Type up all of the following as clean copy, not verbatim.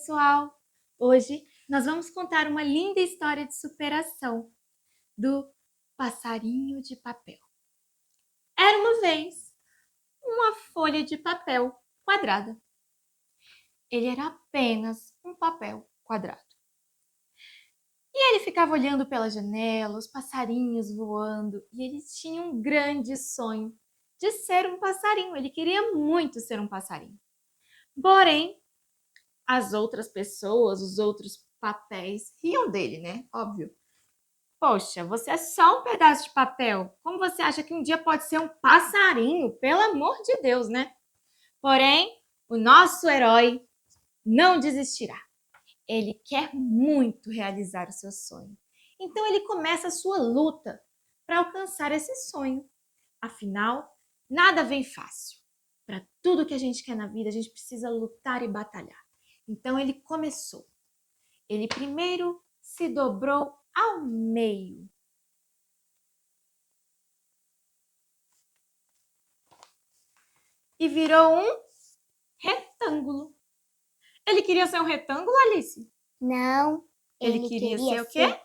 pessoal! Hoje nós vamos contar uma linda história de superação do passarinho de papel. Era uma vez uma folha de papel quadrada. Ele era apenas um papel quadrado. E ele ficava olhando pela janela, os passarinhos voando, e ele tinha um grande sonho de ser um passarinho. Ele queria muito ser um passarinho. Porém, as outras pessoas, os outros papéis, riam dele, né? Óbvio. Poxa, você é só um pedaço de papel. Como você acha que um dia pode ser um passarinho? Pelo amor de Deus, né? Porém, o nosso herói não desistirá. Ele quer muito realizar o seu sonho. Então ele começa a sua luta para alcançar esse sonho. Afinal, nada vem fácil. Para tudo que a gente quer na vida, a gente precisa lutar e batalhar. Então ele começou. Ele primeiro se dobrou ao meio. E virou um retângulo. Ele queria ser um retângulo, Alice? Não. Ele queria ser o quê?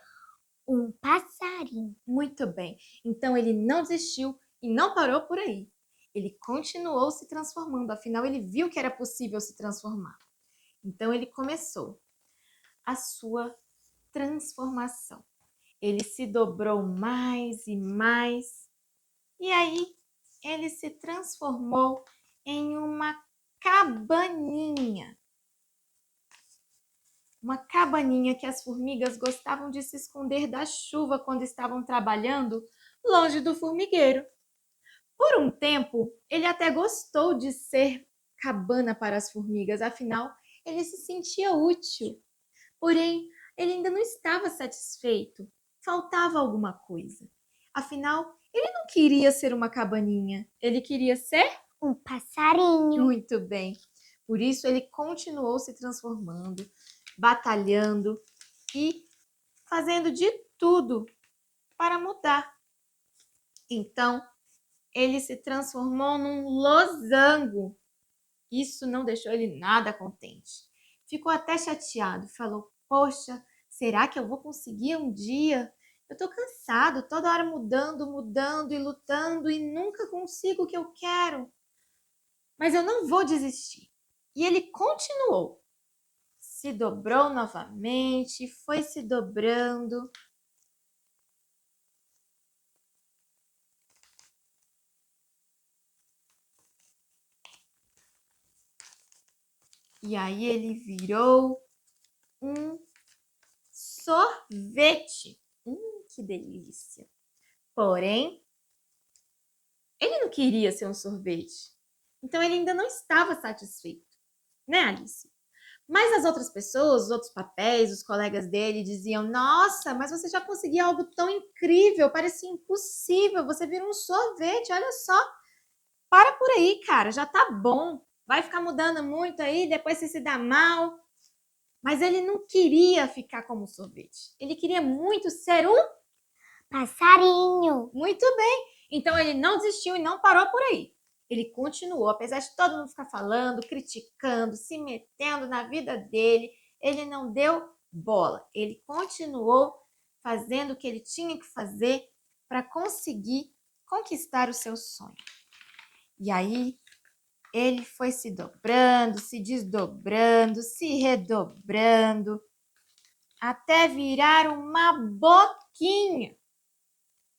Um passarinho. Muito bem. Então ele não desistiu e não parou por aí. Ele continuou se transformando, afinal ele viu que era possível se transformar. Então ele começou a sua transformação. Ele se dobrou mais e mais. E aí ele se transformou em uma cabaninha. Uma cabaninha que as formigas gostavam de se esconder da chuva quando estavam trabalhando longe do formigueiro. Por um tempo, ele até gostou de ser cabana para as formigas, afinal, ele se sentia útil. Porém, ele ainda não estava satisfeito. Faltava alguma coisa. Afinal, ele não queria ser uma cabaninha, ele queria ser um passarinho. Muito bem. Por isso, ele continuou se transformando, batalhando e fazendo de tudo para mudar. Então, ele se transformou num losango. Isso não deixou ele nada contente. Ficou até chateado. Falou, poxa, será que eu vou conseguir um dia? Eu tô cansado, toda hora mudando e lutando e nunca consigo o que eu quero. Mas eu não vou desistir. E ele continuou. Se dobrou novamente, foi se dobrando. E aí ele virou um sorvete. Que delícia! Porém, ele não queria ser um sorvete. Então ele ainda não estava satisfeito, né, Alice? Mas as outras pessoas, os outros papéis, os colegas dele diziam, nossa, mas você já conseguiu algo tão incrível, parecia impossível, você virou um sorvete, olha só. Para por aí, cara, já tá bom. Vai ficar mudando muito aí, depois você se dá mal. Mas ele não queria ficar como sorvete. Ele queria muito ser um passarinho. Muito bem. Então ele não desistiu e não parou por aí. Ele continuou, apesar de todo mundo ficar falando, criticando, se metendo na vida dele, ele não deu bola. Ele continuou fazendo o que ele tinha que fazer para conseguir conquistar o seu sonho. E aí ele foi se dobrando, se desdobrando, se redobrando, até virar uma boquinha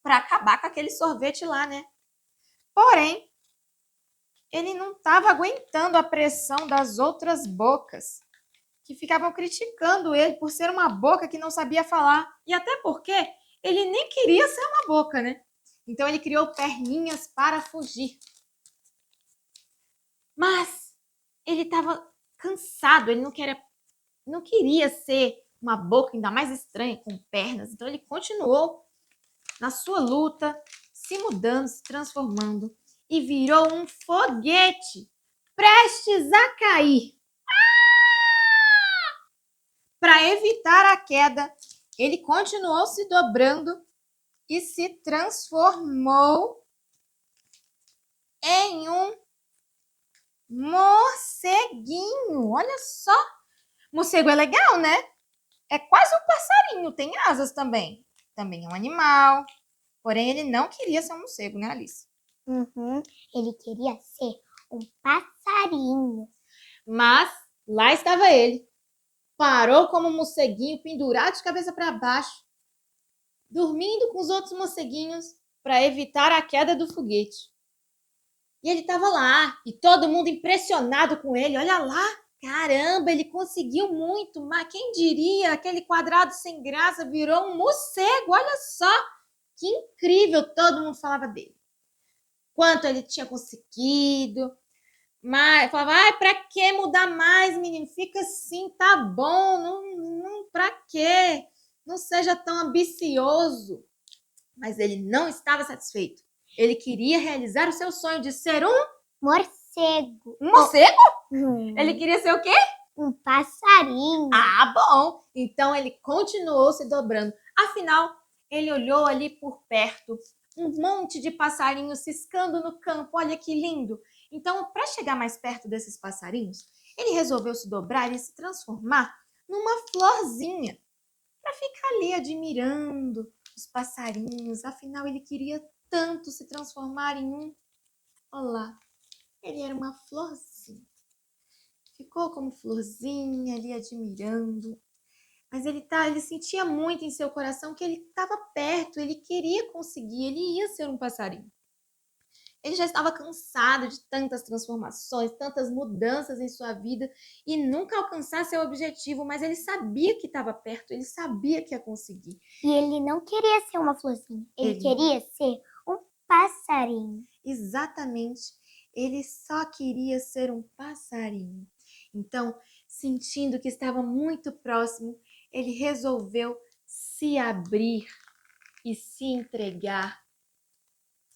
para acabar com aquele sorvete lá, né? Porém, ele não estava aguentando a pressão das outras bocas, que ficavam criticando ele por ser uma boca que não sabia falar. E até porque ele nem queria ser uma boca, né? Então ele criou perninhas para fugir. Mas ele estava cansado, ele não queria ser uma boca ainda mais estranha, com pernas. Então ele continuou na sua luta, se mudando, se transformando e virou um foguete prestes a cair. Para evitar a queda, ele continuou se dobrando e se transformou em um morceguinho. Olha só! Morcego é legal, né? É quase um passarinho, tem asas também. Também é um animal. Porém, ele não queria ser um morcego, né, Alice? Uhum. Ele queria ser um passarinho. Mas lá estava ele. Parou como um morceguinho, pendurado de cabeça para baixo, dormindo com os outros morceguinhos para evitar a queda do foguete. E ele estava lá, e todo mundo impressionado com ele. Olha lá, caramba, ele conseguiu muito, mas quem diria, aquele quadrado sem graça virou um morcego, olha só, que incrível, todo mundo falava dele. Quanto ele tinha conseguido, mas falava, pra que mudar mais, menino? Fica assim, tá bom, não, pra quê? Não seja tão ambicioso. Mas ele não estava satisfeito. Ele queria realizar o seu sonho de ser um Morcego. morcego? Hum. Ele queria ser o quê? Um passarinho. Ah, bom! Então ele continuou se dobrando. Afinal, ele olhou ali por perto, um monte de passarinhos ciscando no campo. Olha que lindo! Então, para chegar mais perto desses passarinhos, ele resolveu se dobrar e se transformar numa florzinha para ficar ali admirando os passarinhos. Afinal, ele queria tanto se transformar em um. Olá, ele era uma florzinha. Ficou como florzinha ali admirando. Mas ele sentia muito em seu coração que ele estava perto, ele queria conseguir, ele ia ser um passarinho. Ele já estava cansado de tantas transformações, tantas mudanças em sua vida e nunca alcançar seu objetivo, mas ele sabia que estava perto, ele sabia que ia conseguir. E ele não queria ser uma florzinha, ele queria ser um passarinho. Exatamente, ele só queria ser um passarinho. Então, sentindo que estava muito próximo, ele resolveu se abrir e se entregar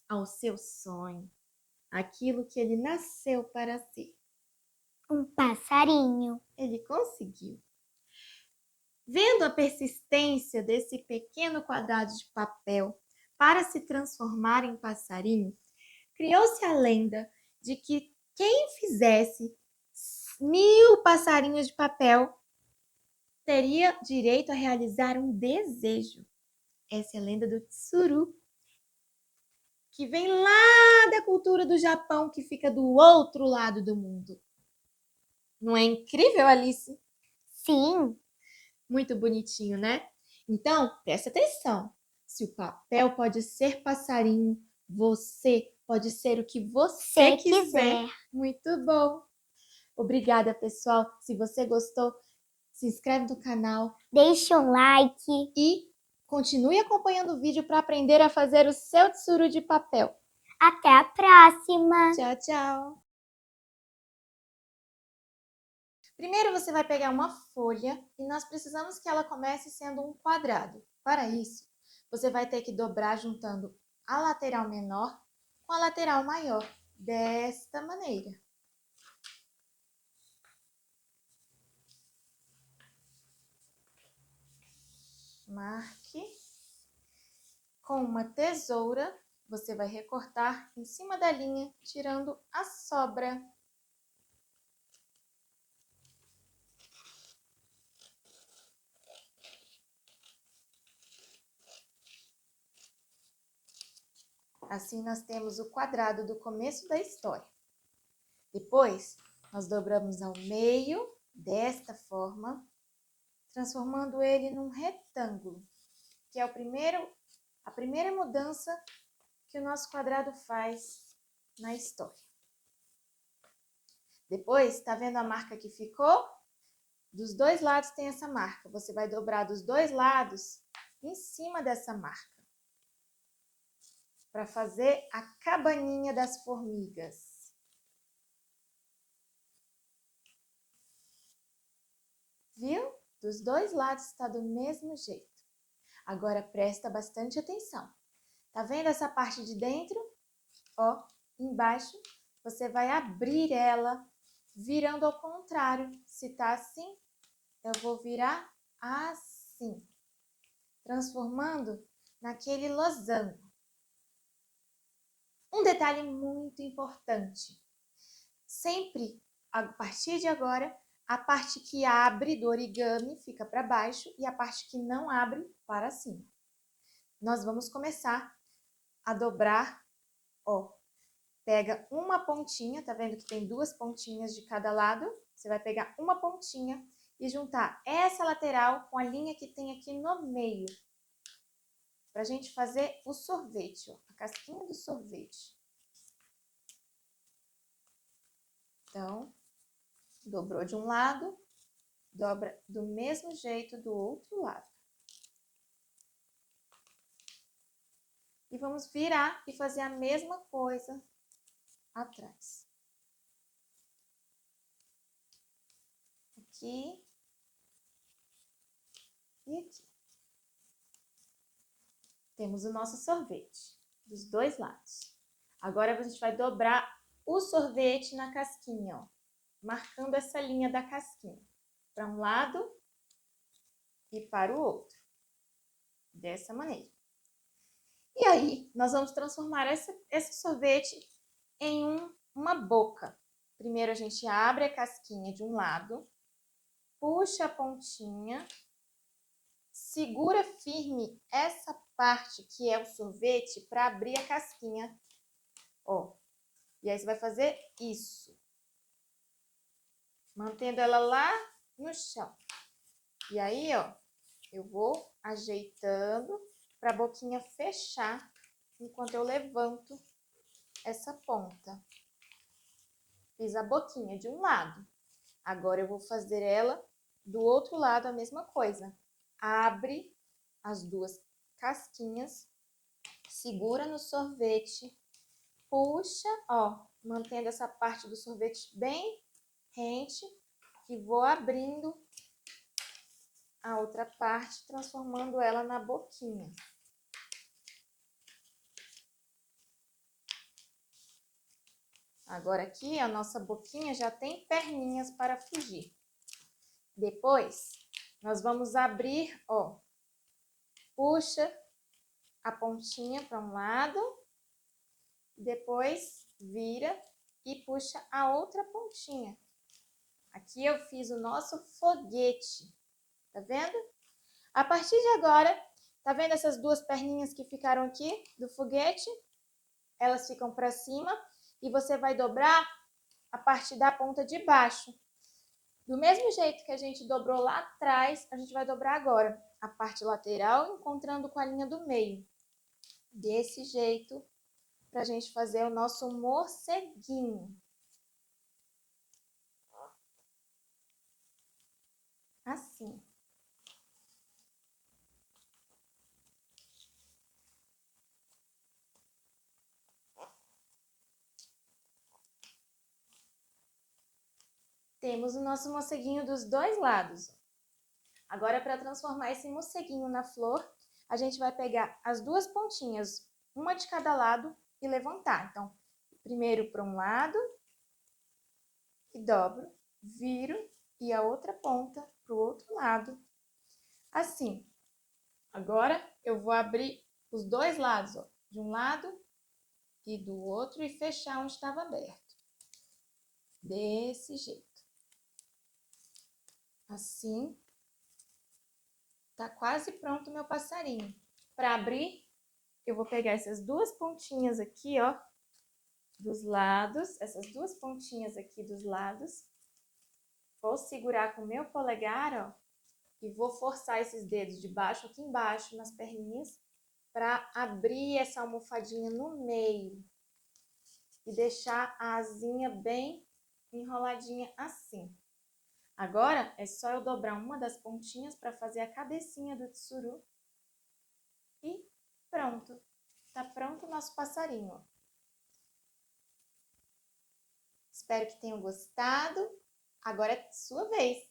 ao seu sonho, aquilo que ele nasceu para ser. Um passarinho. Ele conseguiu. Vendo a persistência desse pequeno quadrado de papel para se transformar em passarinho, criou-se a lenda de que quem fizesse 1000 passarinhos de papel teria direito a realizar um desejo. Essa é a lenda do tsuru, que vem lá da cultura do Japão, que fica do outro lado do mundo. Não é incrível, Alice? Sim. Muito bonitinho, né? Então, presta atenção. Se o papel pode ser passarinho, você pode ser o que você quiser. Muito bom. Obrigada, pessoal. Se você gostou, se inscreve no canal. Deixe um like. E continue acompanhando o vídeo para aprender a fazer o seu tsuru de papel. Até a próxima. Tchau, tchau. Primeiro você vai pegar uma folha e nós precisamos que ela comece sendo um quadrado. Para isso, você vai ter que dobrar juntando a lateral menor com a lateral maior, desta maneira. Marque. Com uma tesoura, você vai recortar em cima da linha, tirando a sobra. Assim, nós temos o quadrado do começo da história. Depois, nós dobramos ao meio, desta forma, transformando ele num retângulo, que é a primeira mudança que o nosso quadrado faz na história. Depois, está vendo a marca que ficou? Dos dois lados tem essa marca. Você vai dobrar dos dois lados em cima dessa marca, para fazer a cabaninha das formigas. Viu? Dos dois lados está do mesmo jeito. Agora presta bastante atenção. Tá vendo essa parte de dentro? Ó, embaixo, você vai abrir ela virando ao contrário. Se tá assim, eu vou virar assim, transformando naquele losango. Um detalhe muito importante. Sempre, a partir de agora, A parte que abre do origami fica para baixo e a parte que não abre para cima. Nós vamos começar a dobrar, ó. Pega uma pontinha, tá vendo que tem 2 pontinhas de cada lado? Você vai pegar uma pontinha e juntar essa lateral com a linha que tem aqui no meio. Pra gente fazer o sorvete, ó, a casquinha do sorvete. Então, dobrou de um lado, dobra do mesmo jeito do outro lado. E vamos virar e fazer a mesma coisa atrás. Aqui e aqui. Temos o nosso sorvete dos 2 lados. Agora a gente vai dobrar o sorvete na casquinha, ó, marcando essa linha da casquinha para um lado e para o outro, dessa maneira. E aí, nós vamos transformar esse sorvete em uma boca. Primeiro a gente abre a casquinha de um lado, puxa a pontinha, segura firme essa parte que é o sorvete para abrir a casquinha, ó. E aí você vai fazer isso, mantendo ela lá no chão. E aí, ó, eu vou ajeitando para a boquinha fechar enquanto eu levanto essa ponta. Fiz a boquinha de um lado. Agora eu vou fazer ela do outro lado a mesma coisa. Abre as 2 casquinhas, segura no sorvete, puxa, ó, mantendo essa parte do sorvete bem rente e vou abrindo a outra parte, transformando ela na boquinha. Agora aqui a nossa boquinha já tem perninhas para fugir. Depois, nós vamos abrir, ó, puxa a pontinha para um lado, depois vira e puxa a outra pontinha. Aqui eu fiz o nosso foguete, tá vendo? A partir de agora, tá vendo essas 2 perninhas que ficaram aqui do foguete? Elas ficam para cima e você vai dobrar a parte da ponta de baixo. Do mesmo jeito que a gente dobrou lá atrás, a gente vai dobrar agora a parte lateral, encontrando com a linha do meio. Desse jeito, pra gente fazer o nosso morceguinho. Assim. Temos o nosso morceguinho dos 2 lados. Agora, para transformar esse morceguinho na flor, a gente vai pegar as 2 pontinhas, uma de cada lado, e levantar. Então, primeiro para um lado, e dobro, viro, e a outra ponta para o outro lado. Assim. Agora, eu vou abrir os 2 lados, ó, de um lado e do outro, e fechar onde estava aberto. Desse jeito. Assim. Tá quase pronto o meu passarinho. Para abrir, eu vou pegar essas 2 pontinhas aqui, ó, dos lados, essas 2 pontinhas aqui dos lados. Vou segurar com o meu polegar, ó, e vou forçar esses dedos de baixo aqui embaixo, nas perninhas, para abrir essa almofadinha no meio. E deixar a asinha bem enroladinha assim. Agora, é só eu dobrar uma das pontinhas para fazer a cabecinha do tsuru. E pronto. Tá pronto o nosso passarinho. Espero que tenham gostado. Agora é sua vez.